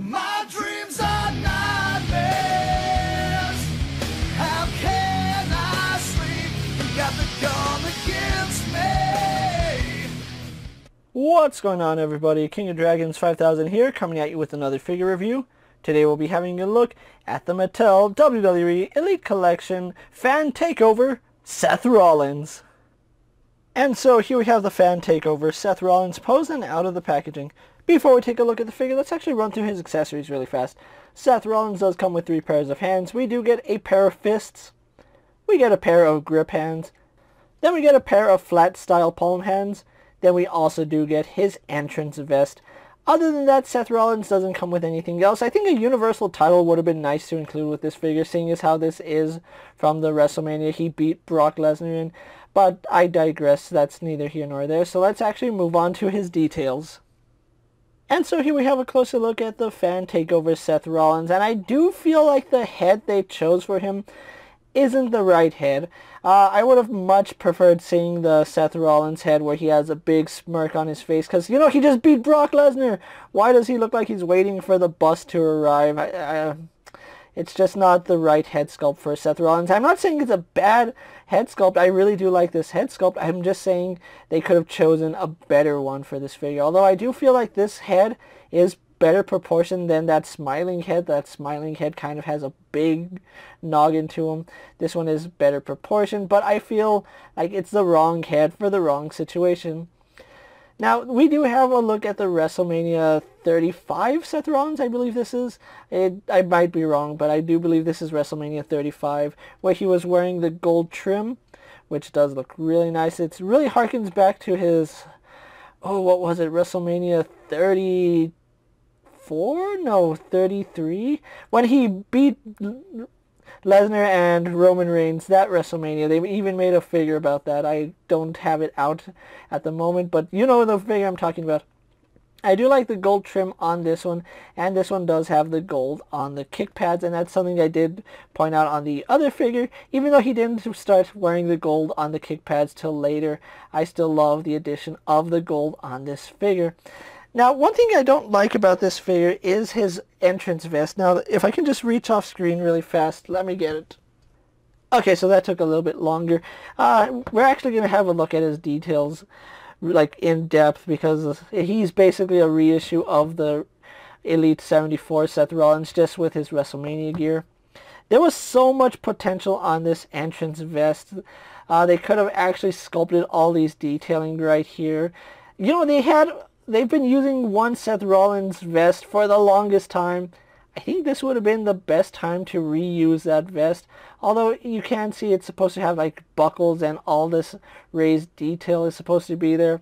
My dreams are nightmares. How can I sleep? You got the gun against me. What's going on, everybody? King of Dragons 5000 here, coming at you with another figure review. Today we'll be having a look at the Mattel WWE Elite Collection Fan Takeover Seth Rollins. And so here we have the Fan Takeover Seth Rollins posing out of the packaging. Before we take a look at the figure, let's actually run through his accessories really fast. Seth Rollins does come with 3 pairs of hands. We do get a pair of fists. We get a pair of grip hands. Then we get a pair of flat style palm hands. Then we also do get his entrance vest. Other than that, Seth Rollins doesn't come with anything else. I think a Universal title would have been nice to include with this figure, seeing as how this is from the WrestleMania he beat Brock Lesnar in. But I digress, that's neither here nor there. So let's actually move on to his details. And so here we have a closer look at the Fan Takeover Seth Rollins. And I do feel like the head they chose for him isn't the right head. I would have much preferred seeing the Seth Rollins head where he has a big smirk on his face, because, you know, he just beat Brock Lesnar. Why does he look like he's waiting for the bus to arrive? It's just not the right head sculpt for Seth Rollins. I'm not saying it's a bad head sculpt. I really do like this head sculpt. I'm just saying they could have chosen a better one for this figure. Although I do feel like this head is better proportioned than that smiling head. That smiling head kind of has a big noggin to him. This one is better proportioned, but I feel like it's the wrong head for the wrong situation. Now, we do have a look at the WrestleMania 35 Seth Rollins, I believe this is. I might be wrong, but I do believe this is WrestleMania 35, where he was wearing the gold trim, which does look really nice. It really harkens back to his, what was it, WrestleMania 34? No, 33? When he beat Lesnar and Roman Reigns, that WrestleMania. They even made a figure about that. I don't have it out at the moment, but you know the figure I'm talking about. I do like the gold trim on this one, and this one does have the gold on the kick pads, and that's something I did point out on the other figure. Even though he didn't start wearing the gold on the kick pads till later, I still love the addition of the gold on this figure. Now, one thing I don't like about this figure is his entrance vest. Now, if I can just reach off screen really fast, let me get it. Okay, so that took a little bit longer. We're actually going to have a look at his details, like, in depth, because he's basically a reissue of the Elite 74 Seth Rollins, just with his WrestleMania gear. There was so much potential on this entrance vest. They could have actually sculpted all these detailing right here. You know, they've been using one Seth Rollins vest for the longest time. I think this would have been the best time to reuse that vest. Although you can see it's supposed to have like buckles and all this raised detail is supposed to be there.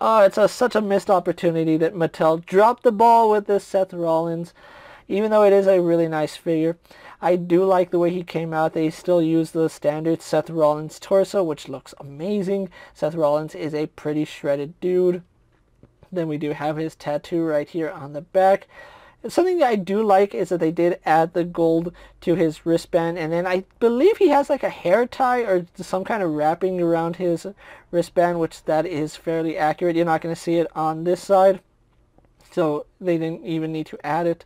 It's such a missed opportunity that Mattel dropped the ball with this Seth Rollins. Even though it is a really nice figure, I do like the way he came out. They still use the standard Seth Rollins torso, which looks amazing. Seth Rollins is a pretty shredded dude. Then we do have his tattoo right here on the back. Something that I do like is that they did add the gold to his wristband. And then I believe he has like a hair tie or some kind of wrapping around his wristband, which that is fairly accurate. You're not going to see it on this side. So they didn't even need to add it.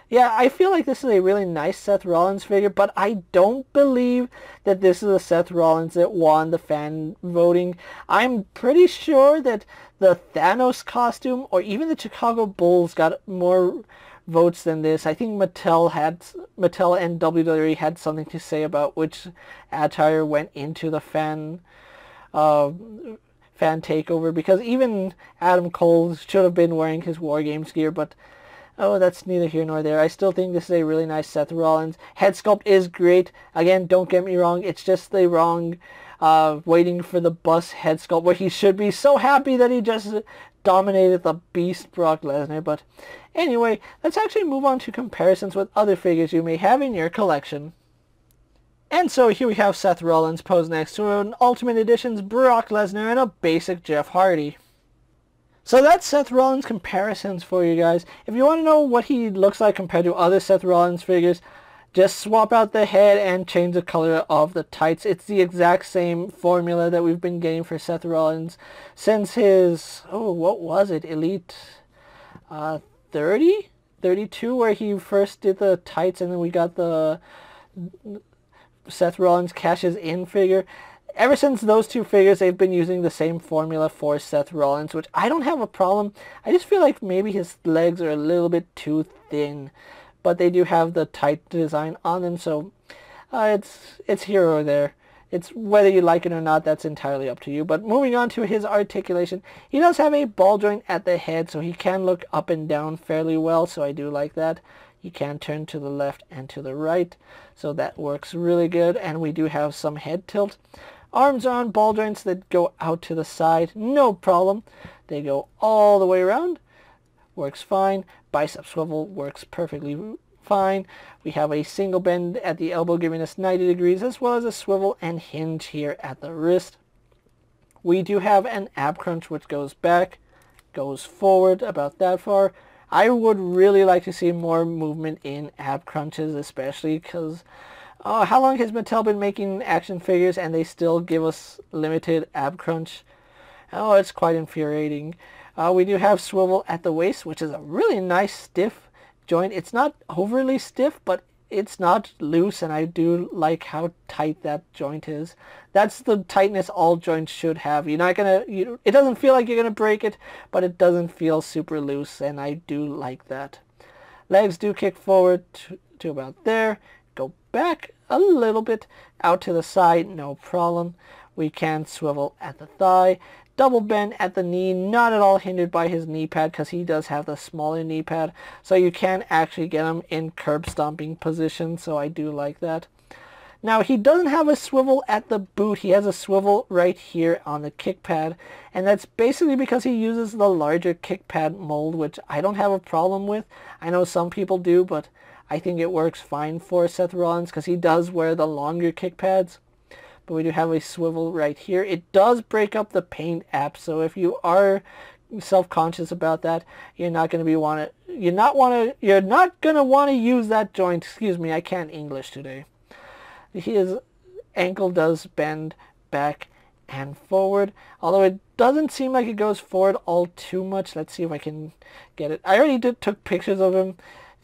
Yeah, I feel like this is a really nice Seth Rollins figure, but I don't believe that this is a Seth Rollins that won the fan voting. I'm pretty sure that the Thanos costume or even the Chicago Bulls got more votes than this. I think Mattel and WWE had something to say about which attire went into the fan takeover, because even Adam Cole should have been wearing his War Games gear, but that's neither here nor there. I still think this is a really nice Seth Rollins. Head sculpt is great. Again, don't get me wrong. It's just the wrong waiting for the bus head sculpt, where he should be so happy that he just dominated the beast Brock Lesnar. But anyway, let's actually move on to comparisons with other figures you may have in your collection. And so here we have Seth Rollins posed next to an Ultimate Edition's Brock Lesnar and a basic Jeff Hardy. So that's Seth Rollins comparisons for you guys. If you want to know what he looks like compared to other Seth Rollins figures, just swap out the head and change the color of the tights. It's the exact same formula that we've been getting for Seth Rollins since his, what was it, Elite 30? 32 where he first did the tights, and then we got the Seth Rollins cashes in figure. Ever since those two figures, they've been using the same formula for Seth Rollins, which I don't have a problem. I just feel like maybe his legs are a little bit too thin, but they do have the tight design on them, so it's here or there. It's whether you like it or not, that's entirely up to you. But moving on to his articulation, he does have a ball joint at the head, so he can look up and down fairly well, so I do like that. He can turn to the left and to the right, so that works really good. And we do have some head tilt. Arms are on ball joints that go out to the side, no problem. They go all the way around, works fine. Bicep swivel works perfectly fine. We have a single bend at the elbow giving us 90 degrees, as well as a swivel and hinge here at the wrist. We do have an ab crunch which goes back, goes forward about that far. I would really like to see more movement in ab crunches, especially because how long has Mattel been making action figures and they still give us limited ab crunch? Oh, it's quite infuriating. We do have swivel at the waist, which is a really nice stiff joint. It's not overly stiff, but it's not loose, and I do like how tight that joint is. That's the tightness all joints should have. You're not gonna, it doesn't feel like you're gonna break it, but it doesn't feel super loose, and I do like that. Legs do kick forward to about there, go back a little bit, out to the side, no problem. We can swivel at the thigh. Double bend at the knee, not at all hindered by his knee pad because he does have the smaller knee pad. So you can actually get him in curb stomping position, so I do like that. Now he doesn't have a swivel at the boot, he has a swivel right here on the kick pad. And that's basically because he uses the larger kick pad mold, which I don't have a problem with. I know some people do, but I think it works fine for Seth Rollins because he does wear the longer kick pads. But we do have a swivel right here. It does break up the paint app, so if you are self-conscious about that, you're not going to want to use that joint. Excuse me, I can't English today. His ankle does bend back and forward, although it doesn't seem like it goes forward all too much. Let's see if I can get it. I already took pictures of him.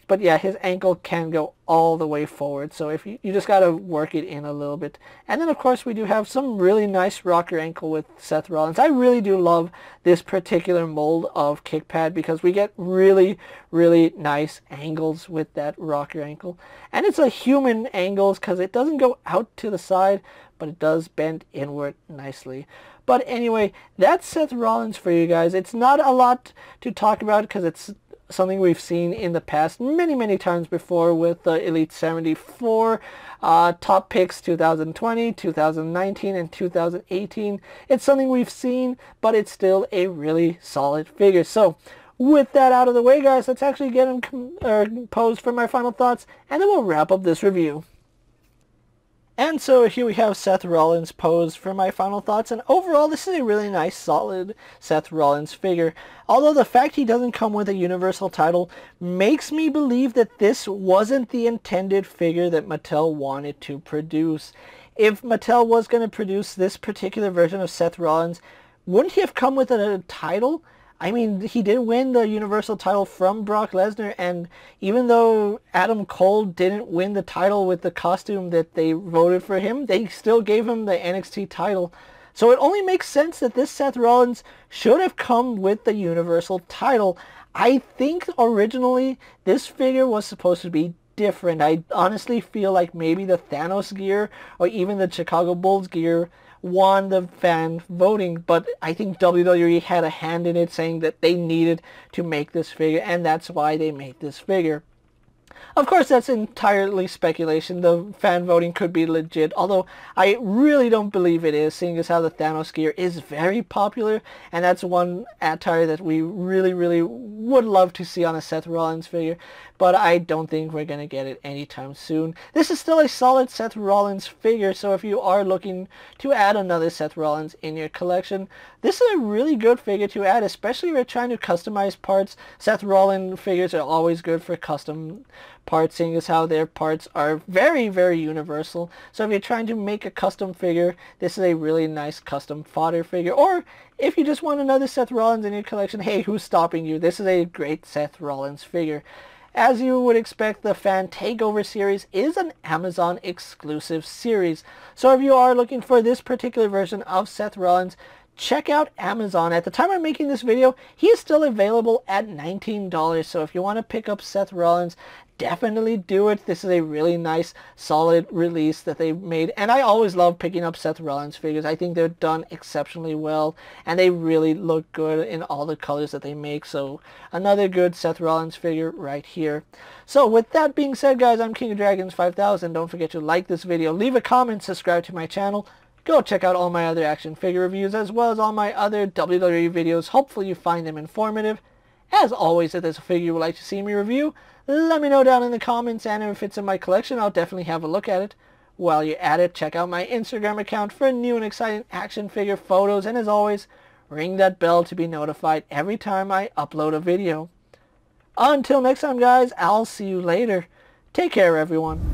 But yeah, his ankle can go all the way forward, so if you just got to work it in a little bit. And then of course we do have some really nice rocker ankle with Seth Rollins. I really do love this particular mold of kick pad because we get really, really nice angles with that rocker ankle. And it's a human angles because it doesn't go out to the side, but it does bend inward nicely. But anyway, that's Seth Rollins for you guys. It's not a lot to talk about because it's something we've seen in the past many times before with the Elite 74 top picks 2020, 2019, and 2018. It's something we've seen, but it's still a really solid figure. So with that out of the way, guys, let's actually get him posed for my final thoughts, and then we'll wrap up this review. And so here we have Seth Rollins posed for my final thoughts, and overall this is a really nice solid Seth Rollins figure. Although the fact he doesn't come with a Universal title makes me believe that this wasn't the intended figure that Mattel wanted to produce. If Mattel was going to produce this particular version of Seth Rollins, wouldn't he have come with a title? I mean, he did win the Universal title from Brock Lesnar, and even though Adam Cole didn't win the title with the costume that they voted for him, they still gave him the NXT title. So it only makes sense that this Seth Rollins should have come with the Universal title. I think originally this figure was supposed to be different. I honestly feel like maybe the Thanos gear or even the Chicago Bulls gear won the fan voting, but I think WWE had a hand in it, saying that they needed to make this figure, and that's why they made this figure. Of course, that's entirely speculation. The fan voting could be legit, although I really don't believe it is, seeing as how the Thanos gear is very popular, and that's one attire that we really would love to see on a Seth Rollins figure, but I don't think we're going to get it anytime soon. This is still a solid Seth Rollins figure, so if you are looking to add another Seth Rollins in your collection, this is a really good figure to add, especially if you're trying to customize parts. Seth Rollins figures are always good for custom parts, seeing as how their parts are very universal. So if you're trying to make a custom figure, this is a really nice custom fodder figure. Or if you just want another Seth Rollins in your collection, hey, who's stopping you? This is a great Seth Rollins figure. As you would expect, the Fan Takeover series is an Amazon exclusive series. So if you are looking for this particular version of Seth Rollins, check out Amazon. At the time I'm making this video, he is still available at $19. So if you want to pick up Seth Rollins, definitely do it. This is a really nice, solid release that they made. And I always love picking up Seth Rollins figures. I think they're done exceptionally well, and they really look good in all the colors that they make. So another good Seth Rollins figure right here. So with that being said, guys, I'm King of Dragons 5000. Don't forget to like this video, leave a comment, subscribe to my channel. Go check out all my other action figure reviews as well as all my other WWE videos. Hopefully you find them informative. As always, if there's a figure you would like to see me review, let me know down in the comments, and if it's in my collection, I'll definitely have a look at it. While you're at it, check out my Instagram account for new and exciting action figure photos, and as always, ring that bell to be notified every time I upload a video. Until next time, guys, I'll see you later. Take care, everyone.